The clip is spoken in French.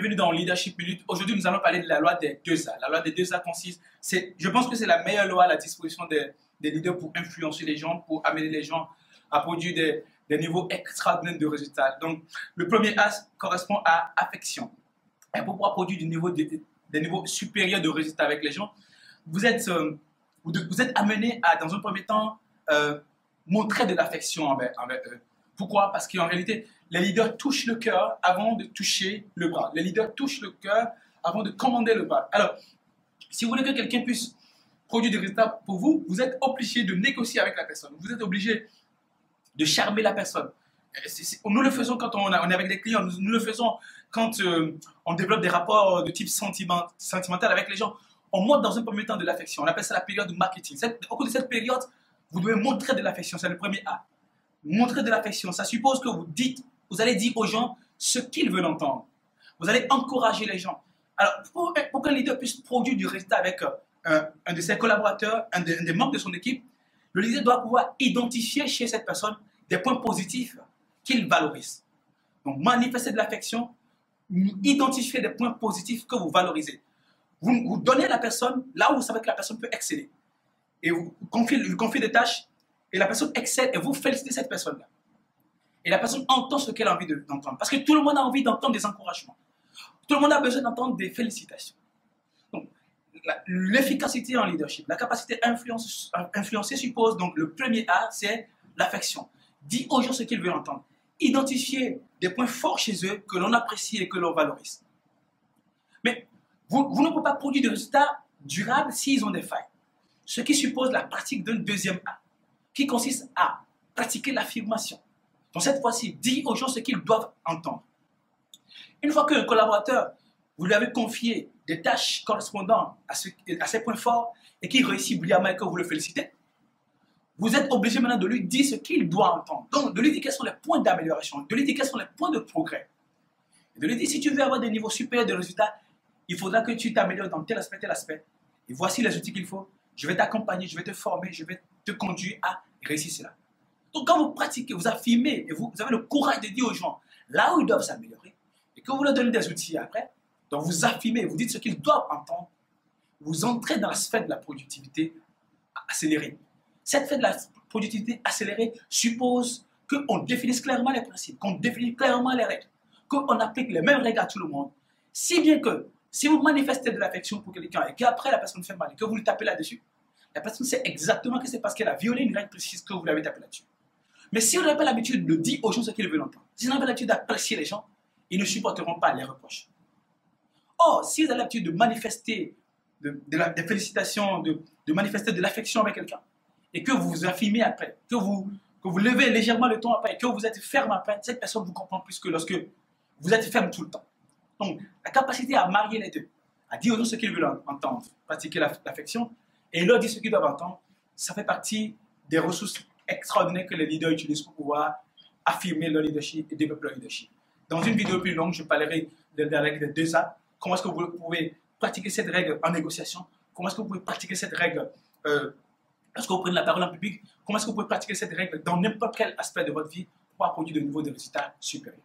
bienvenue dans Leadership Minute. Aujourd'hui, nous allons parler de la loi des 2A. La loi des 2A consiste, je pense que c'est la meilleure loi à la disposition des leaders pour influencer les gens, pour amener les gens à produire des niveaux extraordinaires de résultats. Donc, le premier A correspond à affection. Et pour pouvoir produire des niveaux supérieurs de résultats avec les gens, vous êtes amené à, dans un premier temps, montrer de l'affection envers eux. Pourquoi? Parce qu'en réalité, les leaders touchent le cœur avant de toucher le bras. Les leaders touchent le cœur avant de commander le bras. Alors, si vous voulez que quelqu'un puisse produire des résultats pour vous, vous êtes obligé de négocier avec la personne. Vous êtes obligé de charmer la personne. Nous le faisons quand on est avec des clients. Nous le faisons quand on développe des rapports de type sentimental avec les gens. On montre dans un premier temps de l'affection. On appelle ça la période de marketing. Au cours de cette période, vous devez montrer de l'affection. C'est le premier A. Montrer de l'affection, ça suppose que vous allez dire aux gens ce qu'ils veulent entendre. Vous allez encourager les gens. Alors, pour qu'un leader puisse produire du résultat avec un de ses collaborateurs, un des membres de son équipe, le leader doit pouvoir identifier chez cette personne des points positifs qu'il valorise. Donc, manifester de l'affection, identifier des points positifs que vous valorisez. Vous donnez à la personne là où vous savez que la personne peut exceller. Et vous confiez des tâches. Et la personne excelle et vous félicitez cette personne-là. Et la personne entend ce qu'elle a envie d'entendre. Parce que tout le monde a envie d'entendre des encouragements. Tout le monde a besoin d'entendre des félicitations. Donc, l'efficacité en leadership, la capacité à influencer suppose, donc le premier A, c'est l'affection. Dis aux gens ce qu'ils veulent entendre. Identifier des points forts chez eux que l'on apprécie et que l'on valorise. Mais vous ne pouvez pas produire des résultats durables s'ils ont des failles. Ce qui suppose la pratique d'un deuxième A, qui consiste à pratiquer l'affirmation. Donc cette fois-ci, dis aux gens ce qu'ils doivent entendre. Une fois qu'un collaborateur, vous lui avez confié des tâches correspondant à ses points forts et qu'il réussit brillamment et que vous le félicitez, vous êtes obligé maintenant de lui dire ce qu'il doit entendre. Donc de lui dire quels sont les points d'amélioration, de lui dire quels sont les points de progrès. Et de lui dire si tu veux avoir des niveaux supérieurs de résultats, il faudra que tu t'améliores dans tel aspect. Et voici les outils qu'il faut. Je vais t'accompagner, je vais te former, je vais te conduire à réussir cela. Donc quand vous pratiquez, vous affirmez et vous avez le courage de dire aux gens là où ils doivent s'améliorer et que vous leur donnez des outils après, donc vous affirmez, vous dites ce qu'ils doivent entendre, vous entrez dans la sphère de la productivité accélérée. Cette sphère de la productivité accélérée suppose qu'on définisse clairement les principes, qu'on définisse clairement les règles, qu'on applique les mêmes règles à tout le monde, si bien que si vous manifestez de l'affection pour quelqu'un et qu'après la personne fait mal et que vous lui tapez là-dessus, la personne sait exactement que c'est parce qu'elle a violé une règle précise que vous l'avez tapé là-dessus. Mais si vous n'avez pas l'habitude de dire aux gens ce qu'ils veulent entendre, si vous n'avez pas l'habitude d'apprécier les gens, ils ne supporteront pas les reproches. Or, si vous avez l'habitude de manifester des félicitations, de manifester de l'affection avec quelqu'un, et que vous vous affirmez après, que vous levez légèrement le ton après, et que vous êtes ferme après, cette personne vous comprend plus que lorsque vous êtes ferme tout le temps. Donc, la capacité à marier les deux, à dire aux gens ce qu'ils veulent entendre, pratiquer l'affection, et leur dire ce qu'ils doivent entendre, ça fait partie des ressources extraordinaires que les leaders utilisent pour pouvoir affirmer leur leadership et développer leur leadership. Dans une vidéo plus longue, je parlerai de la règle des 2A, comment est-ce que vous pouvez pratiquer cette règle en négociation, comment est-ce que vous pouvez pratiquer cette règle lorsque vous prenez la parole en public, comment est-ce que vous pouvez pratiquer cette règle dans n'importe quel aspect de votre vie pour pouvoir produire de nouveaux résultats supérieurs.